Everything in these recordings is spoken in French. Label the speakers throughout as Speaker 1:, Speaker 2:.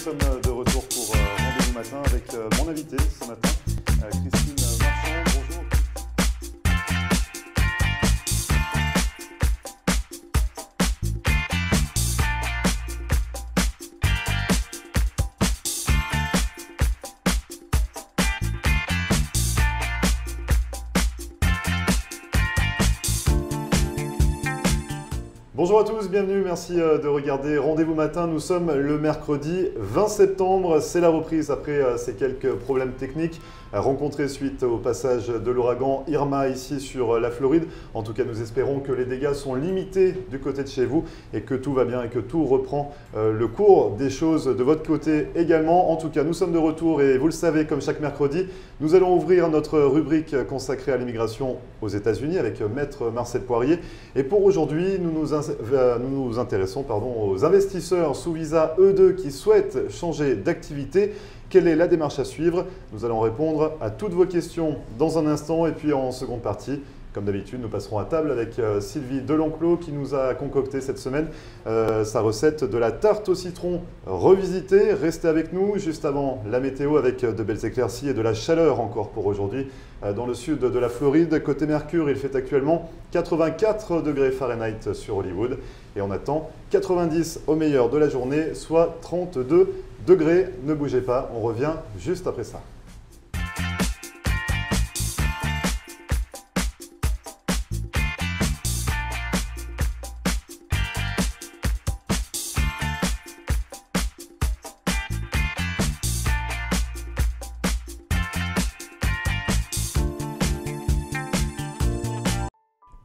Speaker 1: sommes de retour pour Rendez-vous Matin avec mon invité ce matin, Christine Marchand. Bonjour. Bonjour à tous, bienvenue, merci de regarder Rendez-vous Matin. Nous sommes le mercredi 20 septembre, c'est la reprise après ces quelques problèmes techniques rencontrés suite au passage de l'ouragan Irma ici sur la Floride. En tout cas, nous espérons que les dégâts sont limités du côté de chez vous et que tout va bien et que tout reprend le cours des choses de votre côté également. En tout cas, nous sommes de retour et vous le savez, comme chaque mercredi, nous allons ouvrir notre rubrique consacrée à l'immigration aux États-Unis avec Maître Marcel Poirier. Et pour aujourd'hui, nous nous intéressons aux investisseurs sous visa E2 qui souhaitent changer d'activité. Quelle est la démarche à suivre? Nous allons répondre à toutes vos questions dans un instant et puis en seconde partie, comme d'habitude, nous passerons à table avec Sylvie Delenclos qui nous a concocté cette semaine sa recette de la tarte au citron revisitée. Restez avec nous juste avant la météo avec de belles éclaircies et de la chaleur encore pour aujourd'hui dans le sud de la Floride. Côté Mercure, il fait actuellement 84 degrés Fahrenheit sur Hollywood et on attend 90 au meilleur de la journée, soit 32 degrés. Ne bougez pas, on revient juste après ça.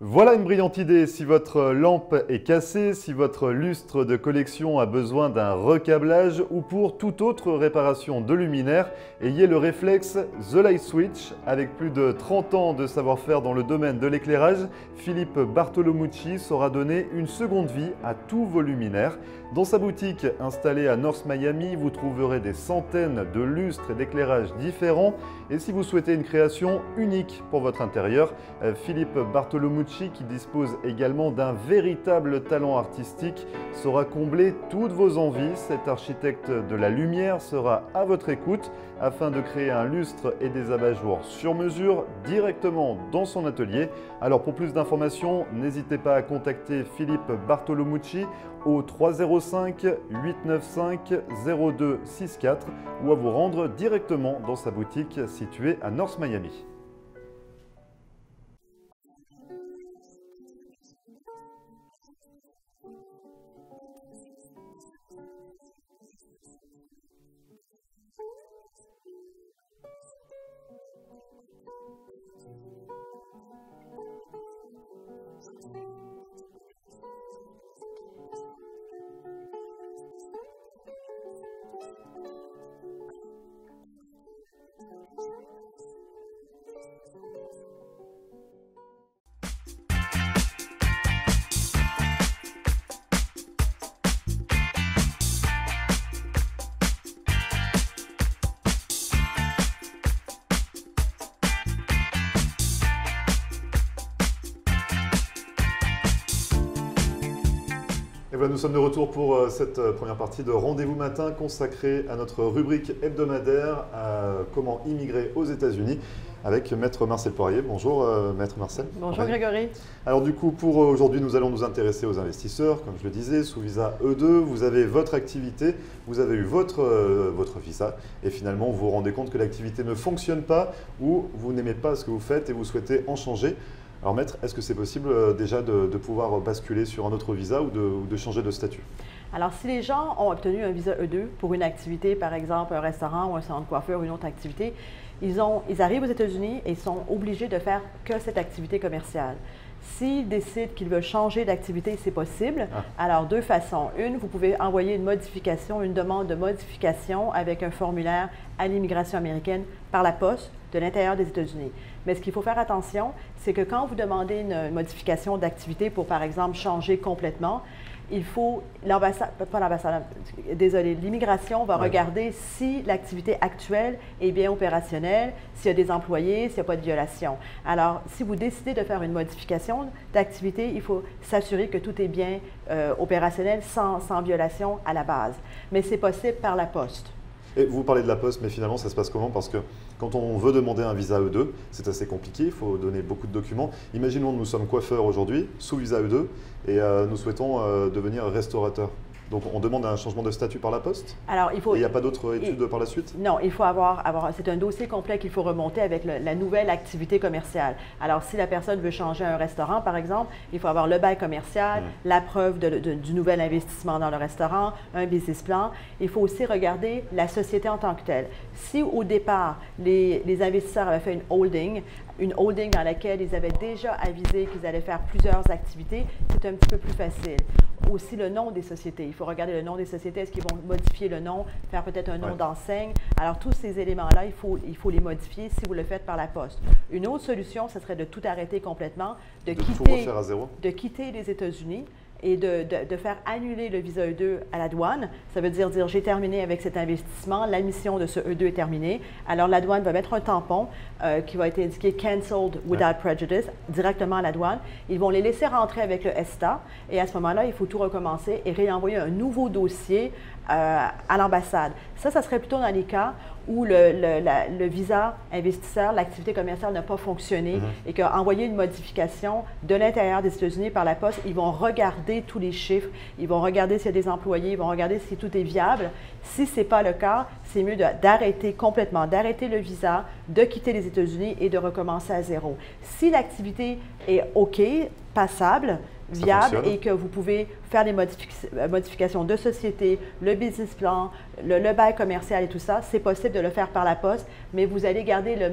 Speaker 1: Voilà une brillante idée. Si votre lampe est cassée, si votre lustre de collection a besoin d'un recablage ou pour toute autre réparation de luminaire, ayez le réflexe The Light Switch. Avec plus de 30 ans de savoir-faire dans le domaine de l'éclairage, Philippe Bartolomucci saura donner une seconde vie à tous vos luminaires. Dans sa boutique installée à North Miami, vous trouverez des centaines de lustres et d'éclairages différents. Et si vous souhaitez une création unique pour votre intérieur, Philippe Bartolomucci, qui dispose également d'un véritable talent artistique, saura combler toutes vos envies. Cet architecte de la lumière sera à votre écoute afin de créer un lustre et des abat-jours sur mesure directement dans son atelier. Alors pour plus d'informations, n'hésitez pas à contacter Philippe Bartolomucci au 305 895 0264 ou à vous rendre directement dans sa boutique située à North Miami. Et voilà, nous sommes de retour pour cette première partie de Rendez-vous Matin consacrée à notre rubrique hebdomadaire à comment immigrer aux États-Unis avec Maître Marcel Poirier. Bonjour Maître Marcel.
Speaker 2: Bonjour Grégory.
Speaker 1: Alors du coup, pour aujourd'hui, nous allons nous intéresser aux investisseurs, comme je le disais, sous visa E2. Vous avez votre activité, vous avez eu votre visa et finalement vous vous rendez compte que l'activité ne fonctionne pas ou vous n'aimez pas ce que vous faites et vous souhaitez en changer. Alors Maître, est-ce que c'est possible déjà de pouvoir basculer sur un autre visa ou de changer de statut?
Speaker 2: Alors si les gens ont obtenu un visa E2 pour une activité, par exemple un restaurant ou un salon de coiffure ou une autre activité, ils arrivent aux États-Unis et sont obligés de faire que cette activité commerciale. S'ils décident qu'ils veulent changer d'activité, c'est possible. Alors, deux façons. Une, vous pouvez envoyer une demande de modification avec un formulaire à l'immigration américaine par la poste de l'intérieur des États-Unis. Mais ce qu'il faut faire attention, c'est que quand vous demandez une modification d'activité pour, par exemple, changer complètement, il faut, pas l'ambassade, désolé, l'immigration va regarder si l'activité actuelle est bien opérationnelle, s'il y a des employés, s'il n'y a pas de violation. Alors, si vous décidez de faire une modification d'activité, il faut s'assurer que tout est bien opérationnel sans violation à la base. Mais c'est possible par la poste.
Speaker 1: Et vous parlez de la poste, mais finalement, ça se passe comment? Parce que quand on veut demander un visa E2, c'est assez compliqué, il faut donner beaucoup de documents. Imaginons que nous sommes coiffeurs aujourd'hui, sous visa E2, et nous souhaitons devenir restaurateur. Donc on demande un changement de statut par la poste?
Speaker 2: Alors,
Speaker 1: il n'y a pas d'autres études par la suite?
Speaker 2: Non, il faut avoir c'est un dossier complet qu'il faut remonter avec la nouvelle activité commerciale. Alors, si la personne veut changer un restaurant, par exemple, il faut avoir le bail commercial, la preuve du nouvel investissement dans le restaurant, un business plan. Il faut aussi regarder la société en tant que telle. Si au départ, les investisseurs avaient fait une holding dans laquelle ils avaient déjà avisé qu'ils allaient faire plusieurs activités, c'est un petit peu plus facile. Aussi le nom des sociétés. Il faut regarder le nom des sociétés. Est-ce qu'ils vont modifier le nom, faire peut-être un nom d'enseigne? Alors, tous ces éléments-là, il faut les modifier si vous le faites par la poste. Une autre solution, ce serait de tout arrêter complètement,
Speaker 1: de tout refaire à zéro?
Speaker 2: De quitter les États-Unis et de faire annuler le visa E2 à la douane. Ça veut dire j'ai terminé avec cet investissement, la mission de ce E2 est terminée. Alors la douane va mettre un tampon qui va être indiqué « Cancelled without prejudice » directement à la douane. Ils vont les laisser rentrer avec le ESTA et à ce moment-là, il faut tout recommencer et réenvoyer un nouveau dossier à l'ambassade. Ça serait plutôt dans les cas où le visa investisseur, l'activité commerciale n'a pas fonctionné et qu'envoyer une modification de l'intérieur des États-Unis par la poste, ils vont regarder tous les chiffres, ils vont regarder s'il y a des employés, ils vont regarder si tout est viable. Si ce n'est pas le cas, c'est mieux d'arrêter complètement, d'arrêter le visa, de quitter les États-Unis et de recommencer à zéro. Si l'activité est OK, passable, viable et que vous pouvez faire des modifications de société, le business plan, le bail commercial et tout ça, c'est possible de le faire par la poste, mais vous allez garder le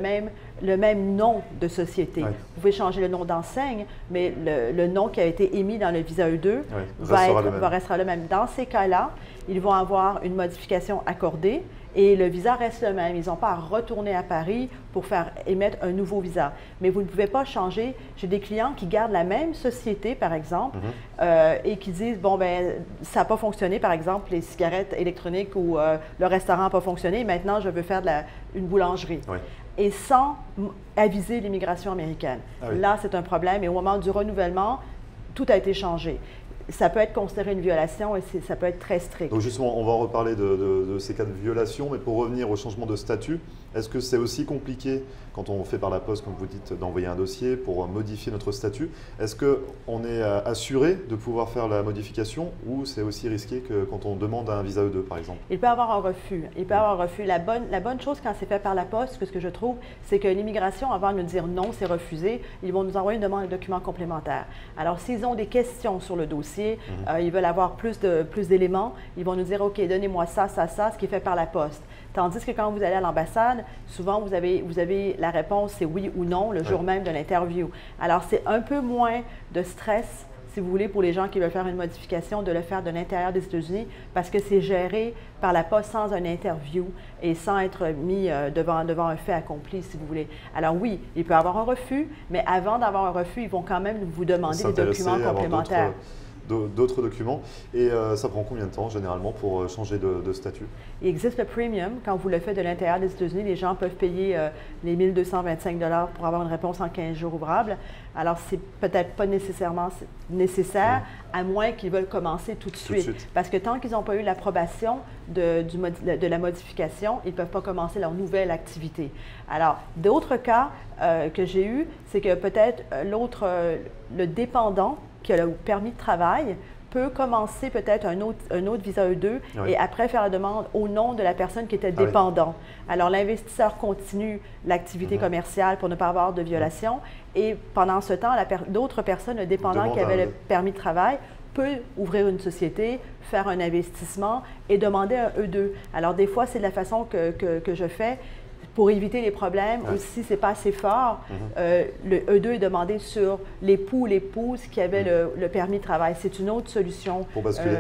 Speaker 2: même nom de société. Vous pouvez changer le nom d'enseigne, mais le nom qui a été émis dans le visa E2 restera le même. Dans ces cas-là, ils vont avoir une modification accordée et le visa reste le même. Ils n'ont pas à retourner à Paris pour faire émettre un nouveau visa. Mais vous ne pouvez pas changer. J'ai des clients qui gardent la même société, par exemple, et qui disent, bon, ben ça n'a pas fonctionné, par exemple, les cigarettes électroniques ou le restaurant n'a pas fonctionné, maintenant je veux faire une boulangerie. Et sans aviser l'immigration américaine. Là, c'est un problème. Et au moment du renouvellement, tout a été changé. Ça peut être considéré une violation et ça peut être très strict.
Speaker 1: Donc justement, on va en reparler de ces cas de violation, mais pour revenir au changement de statut, est-ce que c'est aussi compliqué quand on fait par la poste, comme vous dites, d'envoyer un dossier pour modifier notre statut? Est-ce qu'on est assuré de pouvoir faire la modification ou c'est aussi risqué que quand on demande un visa E2, par exemple?
Speaker 2: Il peut y avoir un refus. Il peut y avoir un refus. La bonne chose quand c'est fait par la poste, ce que je trouve, c'est que l'immigration, avant de nous dire non, c'est refusé, ils vont nous envoyer une demande de documents complémentaires. Alors, s'ils ont des questions sur le dossier, ils veulent avoir plus d'éléments, ils vont nous dire, OK, donnez-moi ça, ce qui est fait par la poste. Tandis que quand vous allez à l'ambassade, souvent vous avez la réponse, c'est oui ou non, le jour même de l'interview. Alors, c'est un peu moins de stress, si vous voulez, pour les gens qui veulent faire une modification, de le faire de l'intérieur des États-Unis, parce que c'est géré par la poste sans un interview et sans être mis devant un fait accompli, si vous voulez. Alors oui, il peut y avoir un refus, mais avant d'avoir un refus, ils vont quand même vous demander des documents complémentaires.
Speaker 1: D'autres documents. Et ça prend combien de temps, généralement, pour changer de statut?
Speaker 2: Il existe le premium. Quand vous le faites de l'intérieur des États-Unis, les gens peuvent payer les 1 225 $ pour avoir une réponse en 15 jours ouvrables. Alors, c'est peut-être pas nécessairement nécessaire, à moins qu'ils veulent commencer tout de suite. Parce que tant qu'ils n'ont pas eu l'approbation de la modification, ils ne peuvent pas commencer leur nouvelle activité. Alors, d'autres cas que j'ai eus, c'est que peut-être le dépendant qui a le permis de travail peut commencer peut-être un autre visa E2 et après faire la demande au nom de la personne qui était dépendant. Alors, l'investisseur continue l'activité commerciale pour ne pas avoir de violation et pendant ce temps, d'autres personnes, le dépendant qui avait le permis de travail, peut ouvrir une société, faire un investissement et demander un E2. Alors, des fois, c'est de la façon que je fais. Pour éviter les problèmes, ou si ce n'est pas assez fort, le E2 est demandé sur l'époux ou l'épouse qui avait le permis de travail. C'est une autre solution.
Speaker 1: Pour basculer.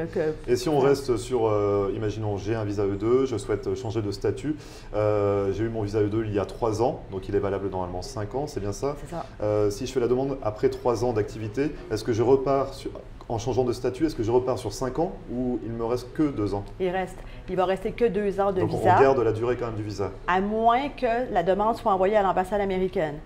Speaker 1: Et si on reste sur, imaginons, j'ai un visa E2, je souhaite changer de statut. J'ai eu mon visa E2 il y a 3 ans, donc il est valable normalement 5 ans, c'est bien ça?
Speaker 2: C'est ça.
Speaker 1: Si je fais la demande après 3 ans d'activité, est-ce que je repars en changeant de statut, est-ce que je repars sur 5 ans ou il me reste que 2 ans?
Speaker 2: Il va rester que 2 ans de
Speaker 1: Donc
Speaker 2: visa.
Speaker 1: on garde la durée quand même du visa.
Speaker 2: À moins que la demande soit envoyée à l'ambassade américaine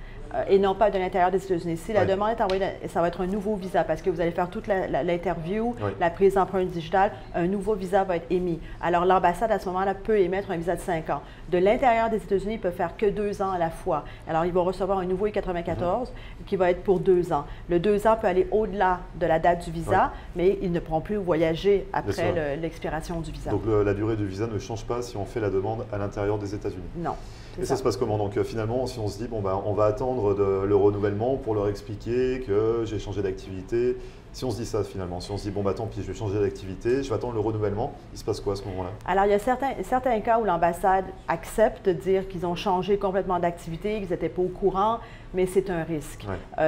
Speaker 2: et non pas de l'intérieur des États-Unis. Si la demande est envoyée, ça va être un nouveau visa parce que vous allez faire toute l'interview, la prise d'empreinte digitale, un nouveau visa va être émis. Alors l'ambassade à ce moment-là peut émettre un visa de 5 ans. De l'intérieur des États-Unis, ils peuvent faire que 2 ans à la fois. Alors ils vont recevoir un nouveau I-94 qui va être pour 2 ans. Le 2 ans peut aller au-delà de la date du visa, mais ils ne pourront plus voyager après l'expiration du visa.
Speaker 1: Donc la durée du visa ne change pas si on fait la demande à l'intérieur des États-Unis?
Speaker 2: Non.
Speaker 1: Et ça se passe comment? Donc finalement, si on se dit, bon, ben, on va attendre le renouvellement pour leur expliquer que j'ai changé d'activité. Si on se dit ça finalement, si on se dit, bon, bah tant pis, je vais changer d'activité, je vais attendre le renouvellement, il se passe quoi à ce moment-là?
Speaker 2: Alors, il y a certains cas où l'ambassade accepte de dire qu'ils ont changé complètement d'activité, qu'ils n'étaient pas au courant, mais c'est un risque.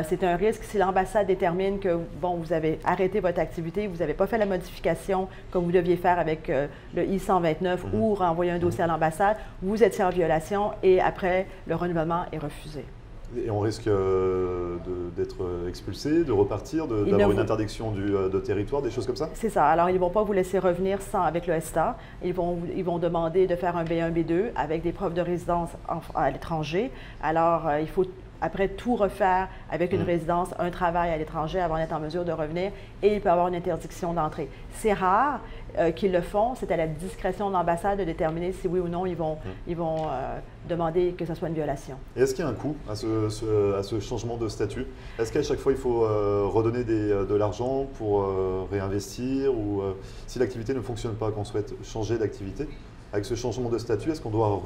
Speaker 2: C'est un risque si l'ambassade détermine que, bon, vous avez arrêté votre activité, vous n'avez pas fait la modification comme vous deviez faire avec le I-129 ou renvoyer un dossier à l'ambassade, vous étiez en violation et après, le renouvellement est refusé.
Speaker 1: Et on risque d'être expulsé, de repartir, d'avoir une interdiction de territoire, des choses comme ça?
Speaker 2: C'est ça. Alors, ils ne vont pas vous laisser revenir avec le ESTA. Ils vont demander de faire un B1, B2 avec des preuves de résidence à l'étranger. Alors, il faut après tout refaire avec une résidence, un travail à l'étranger avant d'être en mesure de revenir et il peut y avoir une interdiction d'entrée. C'est rare qu'ils le font, c'est à la discrétion de l'ambassade de déterminer si oui ou non ils vont demander que ce soit une violation.
Speaker 1: Et est-ce qu'il y a un coût à ce changement de statut? Est-ce qu'à chaque fois il faut redonner de l'argent pour réinvestir ou si l'activité ne fonctionne pas, qu'on souhaite changer d'activité? Avec ce changement de statut, est-ce qu'on doit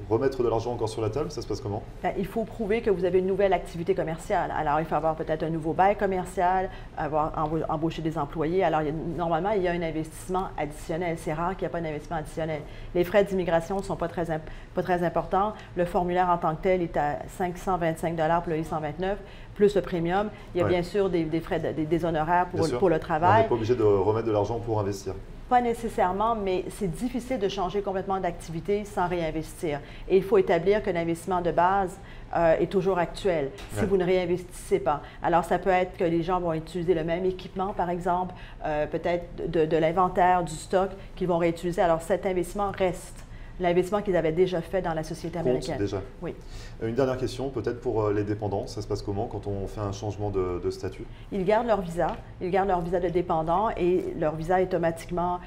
Speaker 1: remettre de l'argent encore sur la table? Ça se passe comment?
Speaker 2: Bien, il faut prouver que vous avez une nouvelle activité commerciale. Alors, il faut avoir peut-être un nouveau bail commercial, avoir embauché des employés. Alors, normalement, il y a un investissement additionnel. C'est rare qu'il n'y ait pas d'investissement additionnel. Les frais d'immigration ne sont pas très importants. Le formulaire en tant que tel est à 525 $ pour le I-129, plus le premium. Il y a bien sûr des frais, des honoraires pour le travail.
Speaker 1: On n'est pas obligé de remettre de l'argent pour investir.
Speaker 2: Pas nécessairement, mais c'est difficile de changer complètement d'activité sans réinvestir. Et il faut établir que l'investissement de base est toujours actuel si vous ne réinvestissez pas. Alors, ça peut être que les gens vont utiliser le même équipement, par exemple, peut-être de l'inventaire, du stock qu'ils vont réutiliser. Alors, cet investissement reste. L'investissement qu'ils avaient déjà fait dans la société américaine.
Speaker 1: Déjà.
Speaker 2: Oui.
Speaker 1: Une dernière question, peut-être pour les dépendants, ça se passe comment quand on fait un changement de statut?
Speaker 2: Ils gardent leur visa, de dépendant et leur visa est automatiquement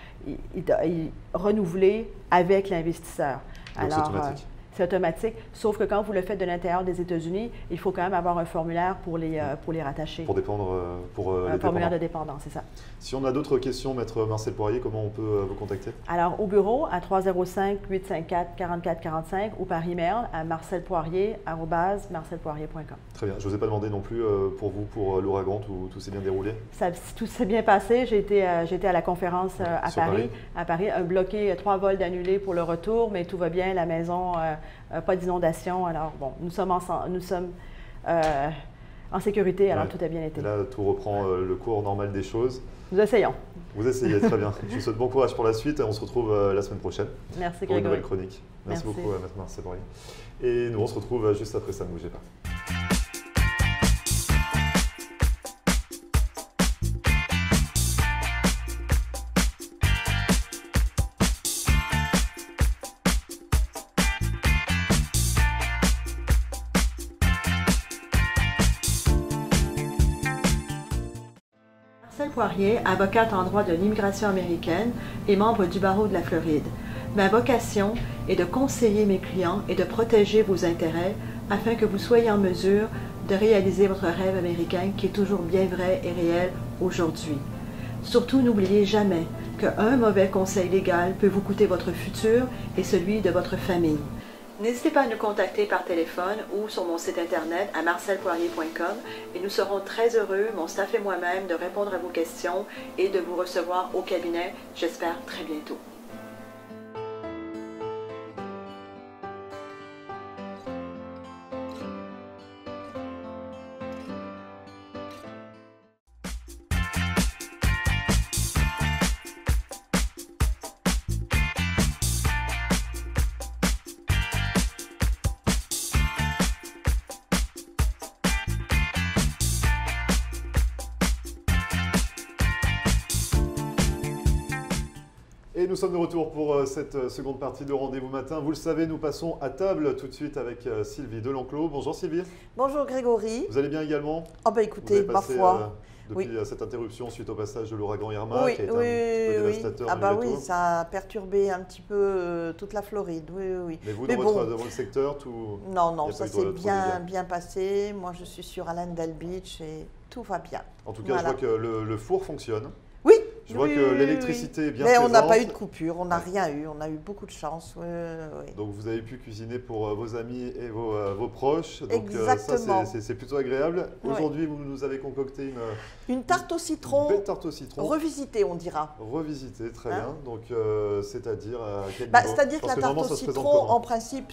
Speaker 2: renouvelé avec l'investisseur.
Speaker 1: Donc c'est automatique?
Speaker 2: C'est automatique, sauf que quand vous le faites de l'intérieur des États-Unis, il faut quand même avoir un formulaire pour les rattacher.
Speaker 1: Pour dépendre,
Speaker 2: un formulaire de dépendant, c'est ça.
Speaker 1: Si on a d'autres questions, Maître Marcel Poirier, comment on peut vous contacter?
Speaker 2: Alors, au bureau, à 305-854-4445 ou par email à marcelpoirier@marcelpoirier.com.
Speaker 1: Très bien. Je ne vous ai pas demandé non plus pour vous, pour l'ouragan, tout s'est bien déroulé?
Speaker 2: Tout s'est bien passé. J'ai été à la conférence à Paris. Un bloqué, 3 vols d'annulés pour le retour, mais tout va bien, la maison... pas d'inondation. Alors, bon, nous sommes en sécurité, alors tout a bien été.
Speaker 1: Et là, tout reprend le cours normal des choses.
Speaker 2: Nous essayons.
Speaker 1: Vous essayez, très bien. Je vous souhaite bon courage pour la suite et on se retrouve la semaine prochaine.
Speaker 2: Merci,
Speaker 1: pour
Speaker 2: Grégory.
Speaker 1: une nouvelle chronique. Merci beaucoup, Maître Marcel Poirier. Et nous, on se retrouve juste après ça, ne bougez pas.
Speaker 2: Marcel Poirier, avocate en droit de l'immigration américaine et membre du barreau de la Floride. Ma vocation est de conseiller mes clients et de protéger vos intérêts afin que vous soyez en mesure de réaliser votre rêve américain qui est toujours bien vrai et réel aujourd'hui. Surtout, n'oubliez jamais qu'un mauvais conseil légal peut vous coûter votre futur et celui de votre famille. N'hésitez pas à nous contacter par téléphone ou sur mon site internet à marcelpoirier.com et nous serons très heureux, mon staff et moi-même, de répondre à vos questions et de vous recevoir au cabinet, j'espère très bientôt.
Speaker 1: Et nous sommes de retour pour cette seconde partie de Rendez-vous Matin. Vous le savez, nous passons à table tout de suite avec Sylvie Delenclos. Bonjour Sylvie.
Speaker 2: Bonjour Grégory.
Speaker 1: Vous allez bien également?
Speaker 2: Oh bah écoutez, ma foi.
Speaker 1: Depuis cette interruption suite au passage de l'ouragan Irma,
Speaker 2: Oui,
Speaker 1: qui a été un petit peu dévastateur.
Speaker 2: Ah bah oui, ça a perturbé un petit peu toute la Floride. Oui.
Speaker 1: Mais vous, dans votre secteur, tout...
Speaker 2: Non, ça s'est bien passé. Moi, je suis sur Allendale Beach et tout va bien.
Speaker 1: En tout cas, je vois que le four fonctionne.
Speaker 2: Oui.
Speaker 1: Je vois que l'électricité est bien
Speaker 2: présente.
Speaker 1: présente.
Speaker 2: Mais on n'a pas eu de coupure, on n'a rien eu, on a eu beaucoup de chance. Oui.
Speaker 1: Donc vous avez pu cuisiner pour vos amis et vos proches. Donc
Speaker 2: exactement.
Speaker 1: Ça, c'est plutôt agréable. Aujourd'hui, vous nous avez concocté
Speaker 2: une tarte au citron.
Speaker 1: Une belle tarte au citron.
Speaker 2: Revisitée, on dira.
Speaker 1: Revisitée, très bien. Donc c'est-à-dire à quel niveau?
Speaker 2: C'est-à-dire que la tarte au citron, en principe,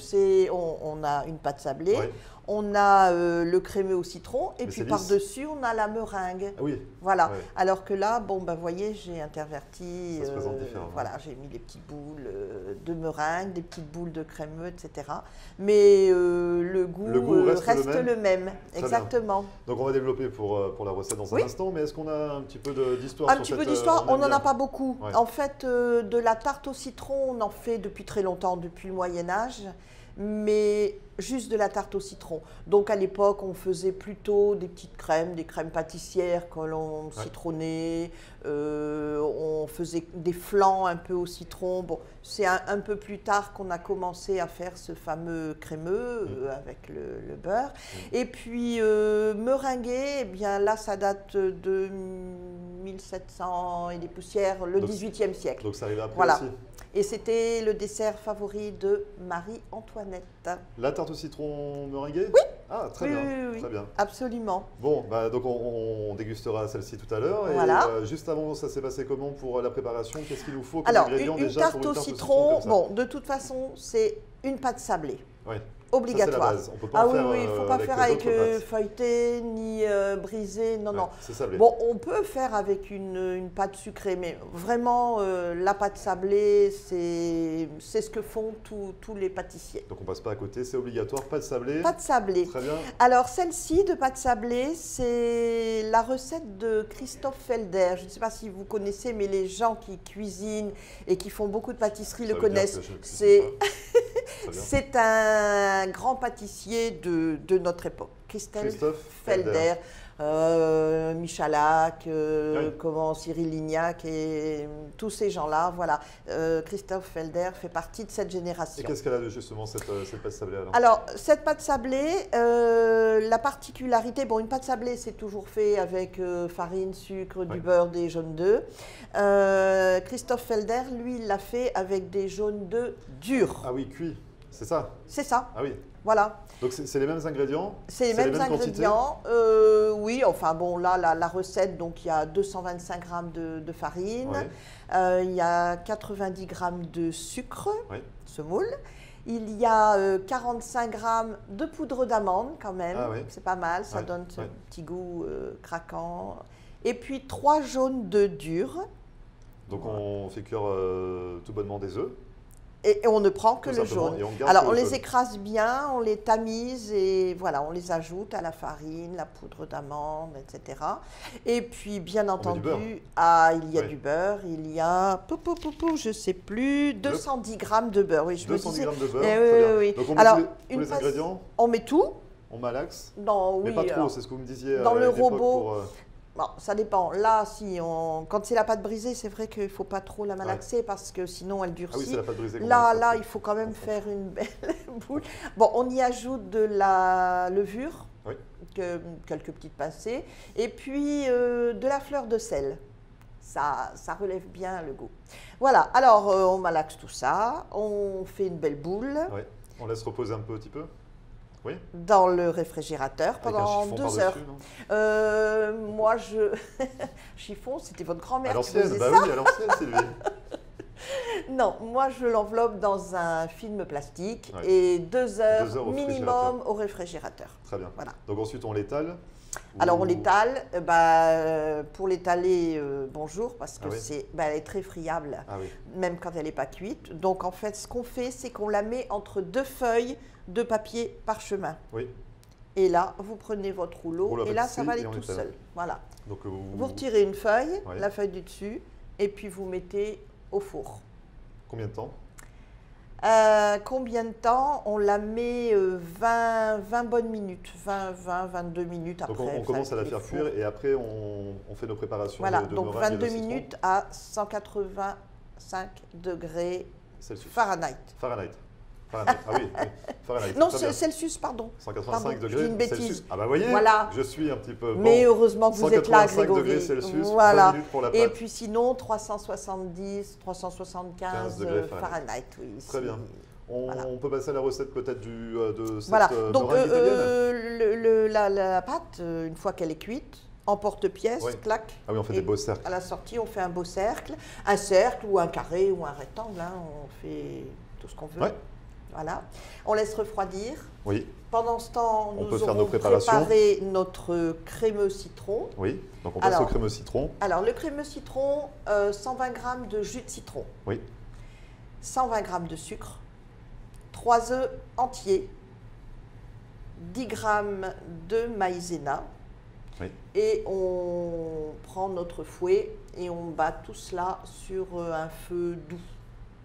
Speaker 2: on a une pâte sablée. Oui. On a le crémeux au citron et puis par-dessus, on a la meringue.
Speaker 1: Ah oui.
Speaker 2: Voilà. Ouais. Alors que là, vous voyez, j'ai interverti.
Speaker 1: Ça se présente différemment.
Speaker 2: Voilà, j'ai mis les petites boules de meringue, des petites boules de crémeux, etc. Mais le goût reste le même. Exactement.
Speaker 1: Bien. Donc on va développer pour la recette dans un instant. Mais est-ce qu'on a un petit peu d'histoire?
Speaker 2: Un petit peu d'histoire, on n'en a pas beaucoup. Ouais. En fait, de la tarte au citron, on en fait depuis très longtemps, depuis le Moyen-Âge. Mais juste de la tarte au citron. Donc à l'époque, on faisait plutôt des petites crèmes, des crèmes pâtissières que l'on citronnait, on faisait des flancs un peu au citron. Bon, c'est un peu plus tard qu'on a commencé à faire ce fameux crémeux avec le beurre. Et puis meringuer, eh bien là, ça date de 1700 et des poussières, le XVIIIe siècle.
Speaker 1: Donc ça arrive après aussi.
Speaker 2: Et c'était le dessert favori de Marie-Antoinette.
Speaker 1: La tarte au citron meringuée?
Speaker 2: Oui.
Speaker 1: Ah, très bien.
Speaker 2: Oui,
Speaker 1: très bien.
Speaker 2: Absolument.
Speaker 1: Bon, donc on dégustera celle-ci tout à l'heure.
Speaker 2: Voilà.
Speaker 1: Et juste avant, ça s'est passé comment pour la préparation? Qu'est-ce qu'il nous faut comme
Speaker 2: Alors,
Speaker 1: ingrédients
Speaker 2: une
Speaker 1: déjà
Speaker 2: tarte
Speaker 1: pour une
Speaker 2: au
Speaker 1: tarte
Speaker 2: citron,
Speaker 1: au citron
Speaker 2: de toute façon, c'est une pâte sablée.
Speaker 1: Oui.
Speaker 2: Obligatoire.
Speaker 1: Ça, c'est la base. On peut pas faire,
Speaker 2: oui, il ne faut pas faire avec feuilleté ni brisé, non.
Speaker 1: C'est sablé.
Speaker 2: Bon, on peut faire avec une pâte sucrée, mais vraiment, la pâte sablée, c'est ce que font tous les pâtissiers.
Speaker 1: Donc on passe pas à côté, c'est obligatoire, pâte sablée.
Speaker 2: Pâte sablée.
Speaker 1: Très bien.
Speaker 2: Alors celle-ci de pâte sablée, c'est la recette de Christophe Felder. Je ne sais pas si vous connaissez, mais les gens qui cuisinent et qui font beaucoup de pâtisserie le connaissent. C'est un grand pâtissier de notre époque, Christophe Felder, Michalak, Cyril Lignac et tous ces gens-là. Voilà, Christophe Felder fait partie de cette génération.
Speaker 1: Et qu'est-ce qu'elle a de justement cette pâte sablée
Speaker 2: alors, cette pâte sablée, la particularité, une pâte sablée, c'est toujours fait avec farine, sucre, du beurre, des jaunes d'œufs. Christophe Felder, lui, il l'a fait avec des jaunes d'œufs durs.
Speaker 1: Ah oui, cuit, c'est ça?
Speaker 2: C'est ça.
Speaker 1: Ah oui.
Speaker 2: Voilà.
Speaker 1: Donc c'est les mêmes ingrédients?
Speaker 2: C'est les mêmes ingrédients. Oui, enfin bon, là, la recette, donc il y a 225 grammes de farine, il y a 90 grammes de sucre, semoule, il y a 45 grammes de poudre d'amande quand même, c'est pas mal, ça donne ce petit goût craquant. Et puis 3 jaunes d'œufs durs.
Speaker 1: Donc on fait cuire tout bonnement des œufs.
Speaker 2: Et on ne prend que le jaune. Alors on les
Speaker 1: jaune.
Speaker 2: Écrase bien, on les tamise et voilà, on les ajoute à la farine, la poudre d'amande, etc. Et puis bien entendu, il y a du beurre, il y a, je ne sais plus, 210 grammes de beurre. Oui, je
Speaker 1: 210 grammes de beurre,
Speaker 2: oui.
Speaker 1: Donc on met tous les ingrédients?
Speaker 2: On met tout.
Speaker 1: On malaxe?
Speaker 2: Mais
Speaker 1: pas trop, c'est ce que vous me disiez.
Speaker 2: Dans le robot. Bon, ça dépend. Là, quand c'est la pâte brisée, c'est vrai qu'il ne faut pas trop la malaxer parce que sinon elle durcit.
Speaker 1: Ah oui, c'est la pâte brisée.
Speaker 2: Là, il faut quand même faire une belle boule. Bon, on y ajoute de la levure, quelques petites pincées, et puis de la fleur de sel. Ça relève bien le goût. Voilà, alors on malaxe tout ça, on fait une belle boule.
Speaker 1: Oui. On laisse reposer un petit peu. Oui.
Speaker 2: Dans le réfrigérateur pendant 2 heures. Moi, chiffon, c'était votre grand-mère qui faisait ça.
Speaker 1: Oui, à l'ancienne, Sylvie.
Speaker 2: Non, moi, je l'enveloppe dans un film plastique et 2 heures minimum au réfrigérateur.
Speaker 1: Très bien.
Speaker 2: Voilà.
Speaker 1: Donc ensuite, on l'étale.
Speaker 2: Alors, on l'étale. Pour l'étaler, bonjour, parce que elle est très friable, même quand elle n'est pas cuite. Donc, en fait, ce qu'on fait, c'est qu'on la met entre 2 feuilles de papier parchemin. Oui. Et là, vous prenez votre rouleau et là, ça va aller tout seul. Voilà. Donc, vous retirez une feuille, la feuille du dessus, et puis vous mettez au four.
Speaker 1: Combien de temps?
Speaker 3: Combien de temps? On la met 20 bonnes minutes, 22 minutes après.
Speaker 1: Donc on commence à la faire cuire et après on fait nos préparations
Speaker 3: voilà,
Speaker 1: de
Speaker 3: donc
Speaker 1: meringue
Speaker 3: 22
Speaker 1: et de citron.
Speaker 3: minutes à 185 degrés
Speaker 1: Celsius.
Speaker 3: Fahrenheit.
Speaker 1: Fahrenheit. Fahrenheit. Ah oui, oui. Fahrenheit.
Speaker 3: Non,
Speaker 1: Très bien.
Speaker 3: Celsius, pardon.
Speaker 1: 185
Speaker 3: Pardon, je
Speaker 1: degrés
Speaker 3: dis une bêtise.
Speaker 1: Celsius. Ah bah voyez,
Speaker 3: Voilà.
Speaker 1: je suis un petit peu...
Speaker 3: Mais
Speaker 1: bon.
Speaker 3: heureusement que vous êtes là,
Speaker 1: 185
Speaker 3: Grégory.
Speaker 1: degrés Celsius,
Speaker 3: Voilà.
Speaker 1: 20 minutes pour la pâte.
Speaker 3: Et puis sinon, 370, 375
Speaker 1: 15 degrés
Speaker 3: Fahrenheit. Oui,
Speaker 1: Très bien.
Speaker 3: Voilà.
Speaker 1: On peut passer à la recette peut-être de cette
Speaker 3: Voilà, donc
Speaker 1: meringue italienne.
Speaker 3: la pâte, une fois qu'elle est cuite, en porte-pièce,
Speaker 1: Oui.
Speaker 3: clac.
Speaker 1: Ah oui, on fait
Speaker 3: Et
Speaker 1: des beaux cercles.
Speaker 3: À la sortie, on fait un beau cercle, un cercle ou un carré ou un rectangle, hein, on fait tout ce qu'on veut.
Speaker 1: Ouais.
Speaker 3: Voilà. On laisse refroidir.
Speaker 1: Oui,
Speaker 3: Pendant ce temps,
Speaker 1: On
Speaker 3: nous
Speaker 1: peut faire
Speaker 3: aurons
Speaker 1: nos préparations.
Speaker 3: préparé notre crémeux citron.
Speaker 1: oui. Donc on passe
Speaker 3: Alors,
Speaker 1: au crémeux citron.
Speaker 3: Alors, le crémeux citron, 120 g de jus de citron,
Speaker 1: Oui,
Speaker 3: 120 g de sucre, 3 œufs entiers, 10 g de maïzena.
Speaker 1: oui.
Speaker 3: Et on prend notre fouet et on bat tout cela sur un feu doux.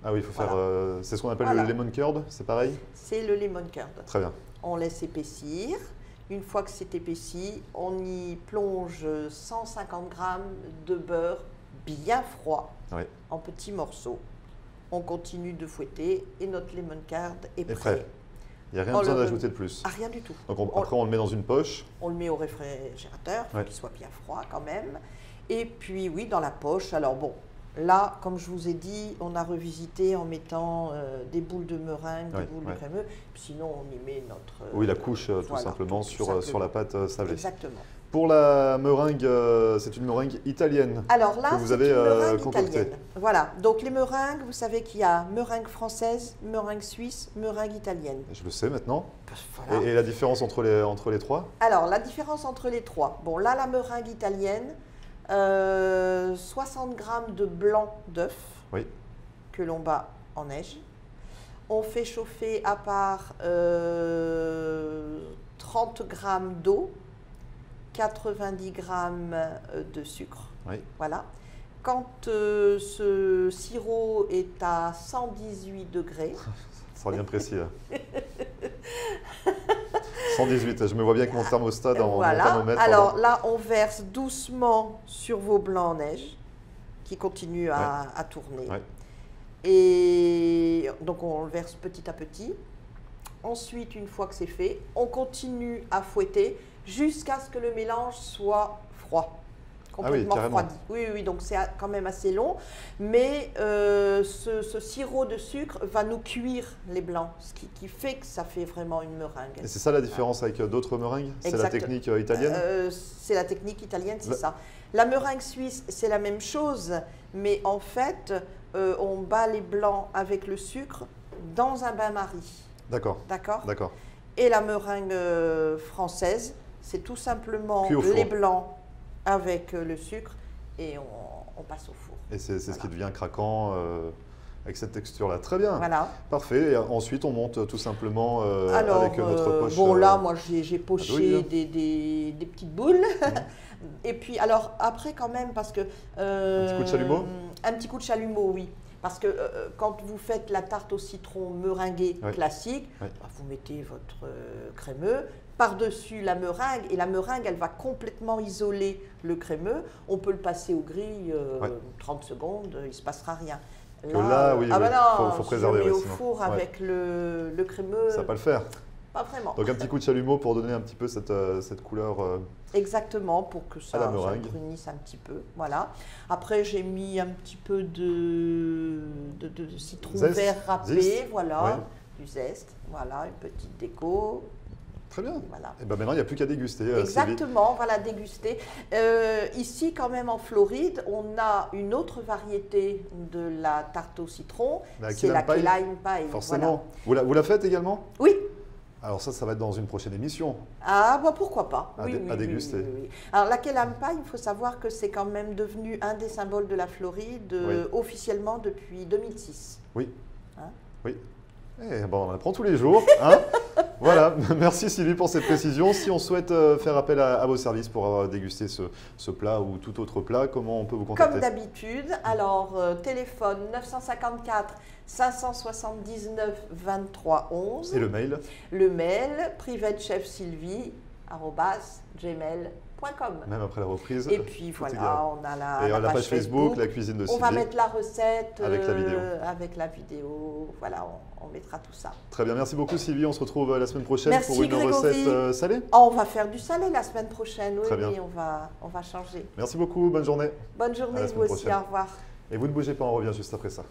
Speaker 1: Ah oui, il faut faire...
Speaker 3: Voilà.
Speaker 1: c'est ce qu'on appelle
Speaker 3: Voilà.
Speaker 1: le lemon curd, c'est pareil?
Speaker 3: C'est le lemon curd.
Speaker 1: Très bien.
Speaker 3: On laisse épaissir. Une fois que c'est épaissi, on y plonge 150 g de beurre bien froid
Speaker 1: Oui.
Speaker 3: en petits morceaux. On continue de fouetter et notre lemon curd est
Speaker 1: Et
Speaker 3: prêt.
Speaker 1: prêt. Il n'y a rien
Speaker 3: On
Speaker 1: besoin
Speaker 3: le-
Speaker 1: d'ajouter de plus.
Speaker 3: Ah, rien du tout.
Speaker 1: Donc après on le met dans une poche.
Speaker 3: On le met au réfrigérateur, il faut
Speaker 1: Ouais.
Speaker 3: qu'il soit bien froid quand même. Et puis oui, dans la poche. Alors bon, là, comme je vous ai dit, on a revisité en mettant des boules de meringue,
Speaker 1: Ouais,
Speaker 3: des boules
Speaker 1: ouais.
Speaker 3: de crémeux. Puis sinon, on y met notre...
Speaker 1: Oui, la couche tout
Speaker 3: voilà,
Speaker 1: simplement
Speaker 3: tout
Speaker 1: sur
Speaker 3: simplement.
Speaker 1: la pâte sablée.
Speaker 3: Exactement.
Speaker 1: Pour la meringue, c'est une meringue italienne.
Speaker 3: Alors là,
Speaker 1: Que vous
Speaker 3: c'est
Speaker 1: avez,
Speaker 3: une meringue
Speaker 1: concoctée.
Speaker 3: italienne. Voilà, donc les meringues, vous savez qu'il y a meringue française, meringue suisse, meringue italienne.
Speaker 1: Je le sais maintenant.
Speaker 3: Voilà.
Speaker 1: Et la différence entre les trois?
Speaker 3: Alors, la différence entre les trois. Bon, là, la meringue italienne, 60 g de blanc d'œuf
Speaker 1: Oui.
Speaker 3: que l'on bat en neige. On fait chauffer à part 30 g d'eau, 90 g de sucre.
Speaker 1: Oui.
Speaker 3: Voilà. Quand ce sirop est à 118 degrés,
Speaker 1: Ça sera bien précis. Là. 118, je me vois bien avec mon thermostat dans mon
Speaker 3: voilà.
Speaker 1: thermomètre.
Speaker 3: Alors
Speaker 1: pardon.
Speaker 3: là, on verse doucement sur vos blancs en neige qui continuent à tourner.
Speaker 1: Ouais.
Speaker 3: Et donc on le verse petit à petit. Ensuite, une fois que c'est fait, on continue à fouetter jusqu'à ce que le mélange soit froid, complètement
Speaker 1: carrément.
Speaker 3: refroidi. Oui, oui, donc c'est quand même assez long. Mais ce sirop de sucre va nous cuire les blancs, ce qui fait que ça fait vraiment une meringue.
Speaker 1: Et c'est ça la différence avec d'autres meringues? C'est la
Speaker 3: Exact.
Speaker 1: technique italienne?
Speaker 3: C'est la technique italienne, c'est
Speaker 1: Le-
Speaker 3: ça. La meringue suisse, c'est la même chose, mais en fait, on bat les blancs avec le sucre dans un bain-marie.
Speaker 1: D'accord,
Speaker 3: D'accord?
Speaker 1: d'accord.
Speaker 3: Et la meringue française, c'est tout simplement
Speaker 1: Cuit au four.
Speaker 3: les blancs avec le sucre et on passe au four.
Speaker 1: Et c'est ce qui
Speaker 3: Voilà.
Speaker 1: devient craquant avec cette texture-là. Très bien.
Speaker 3: Voilà.
Speaker 1: Parfait. Et ensuite, on monte tout simplement
Speaker 3: Alors,
Speaker 1: avec notre poche.
Speaker 3: bon, là, moi, j'ai poché
Speaker 1: douille, hein.
Speaker 3: des petites boules. Et puis, alors, après, quand même, parce que...
Speaker 1: Un petit coup de chalumeau?
Speaker 3: Un petit coup de chalumeau, oui. Parce que quand vous faites la tarte au citron meringuée
Speaker 1: Ouais.
Speaker 3: classique,
Speaker 1: Ouais.
Speaker 3: bah, vous mettez votre crémeux par-dessus la meringue, et la meringue, elle va complètement isoler le crémeux. On peut le passer au grill
Speaker 1: Ouais.
Speaker 3: 30 secondes, il ne se passera rien.
Speaker 1: là, oui,
Speaker 3: ah
Speaker 1: oui,
Speaker 3: bah non,
Speaker 1: faut
Speaker 3: si
Speaker 1: préserver,
Speaker 3: je le mets
Speaker 1: ouais,
Speaker 3: au
Speaker 1: sinon.
Speaker 3: four
Speaker 1: Ouais.
Speaker 3: avec le crémeux,
Speaker 1: Ça va pas le faire.
Speaker 3: pas vraiment.
Speaker 1: Donc un petit coup de chalumeau pour donner un petit peu cette couleur.
Speaker 3: Exactement, pour que
Speaker 1: à la
Speaker 3: ça
Speaker 1: meringue.
Speaker 3: brunisse un petit peu. Voilà. Après, j'ai mis un petit peu de citron
Speaker 1: Zeste,
Speaker 3: vert râpé,
Speaker 1: zeste,
Speaker 3: voilà,
Speaker 1: ouais.
Speaker 3: du zeste, voilà, une petite déco.
Speaker 1: Très bien.
Speaker 3: Voilà.
Speaker 1: Et ben maintenant, il n'y a plus qu'à déguster. Sylvie.
Speaker 3: Exactement, voilà, déguster. Ici, quand même, en Floride, on a une autre variété de la tarte au citron.
Speaker 1: La
Speaker 3: C'est la
Speaker 1: key lime pie.
Speaker 3: key lime pie.
Speaker 1: Forcément.
Speaker 3: Voilà.
Speaker 1: Vous la faites également?
Speaker 3: Oui.
Speaker 1: Alors ça va être dans une prochaine émission.
Speaker 3: Ah, bah pourquoi pas.
Speaker 1: À déguster.
Speaker 3: Oui. Alors, la key lime pie, il faut savoir que c'est quand même devenu un des symboles de la Floride officiellement depuis 2006.
Speaker 1: Oui.
Speaker 3: Hein?
Speaker 1: Oui. Eh ben, on apprend tous les jours. Hein. Voilà, merci Sylvie pour cette précision. Si on souhaite faire appel à vos services pour déguster ce plat ou tout autre plat, comment on peut vous contacter?
Speaker 3: Comme d'habitude, alors téléphone 954 579 23 11.
Speaker 1: Et le mail?
Speaker 3: Le mail privatechefsylvie@gmail.com.
Speaker 1: Même après la reprise.
Speaker 3: Et puis voilà, on a la
Speaker 1: page Facebook, la cuisine de
Speaker 3: On
Speaker 1: Sylvie.
Speaker 3: va mettre la recette
Speaker 1: avec la vidéo.
Speaker 3: Avec la vidéo. Voilà, on mettra tout ça.
Speaker 1: Très bien, merci beaucoup Sylvie. On se retrouve la semaine prochaine
Speaker 3: Merci,
Speaker 1: pour une
Speaker 3: Grégory.
Speaker 1: recette salée.
Speaker 3: Oh, on va faire du salé la semaine prochaine. Oui,
Speaker 1: Très bien.
Speaker 3: oui, on va changer.
Speaker 1: Merci beaucoup, bonne journée.
Speaker 3: Bonne
Speaker 1: À
Speaker 3: journée,
Speaker 1: la
Speaker 3: vous
Speaker 1: semaine
Speaker 3: aussi.
Speaker 1: prochaine.
Speaker 3: Au revoir.
Speaker 1: Et vous ne bougez pas, on revient juste après ça.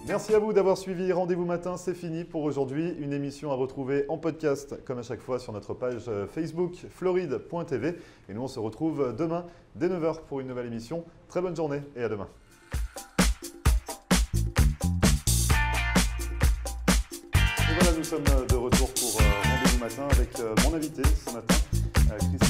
Speaker 1: Merci à vous d'avoir suivi Rendez-vous Matin, c'est fini pour aujourd'hui. Une émission à retrouver en podcast, comme à chaque fois, sur notre page Facebook floride.tv. Et nous, on se retrouve demain dès 9 h pour une nouvelle émission. Très bonne journée et à demain. Et voilà, nous sommes de retour pour Rendez-vous Matin avec mon invité ce matin, Christine.